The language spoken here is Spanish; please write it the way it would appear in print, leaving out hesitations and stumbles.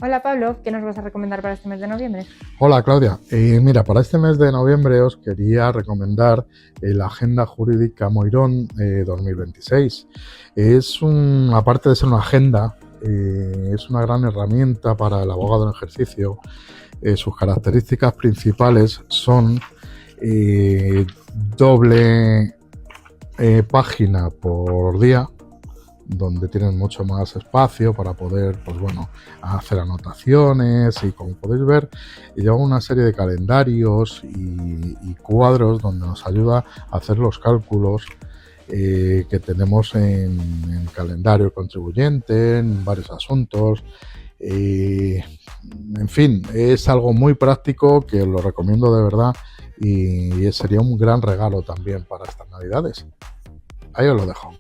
Hola Pablo, ¿qué nos vas a recomendar para este mes de noviembre? Hola Claudia, mira, para este mes de noviembre os quería recomendar la Agenda Jurídica Moirón 2026. Aparte de ser una agenda, es una gran herramienta para el abogado en ejercicio. Sus características principales son doble página por día, donde tienen mucho más espacio para poder, pues bueno, hacer anotaciones, y como podéis ver, lleva una serie de calendarios y cuadros donde nos ayuda a hacer los cálculos que tenemos en calendario contribuyente, en varios asuntos. En fin, es algo muy práctico que os lo recomiendo de verdad, y sería un gran regalo también para estas navidades. Ahí os lo dejo.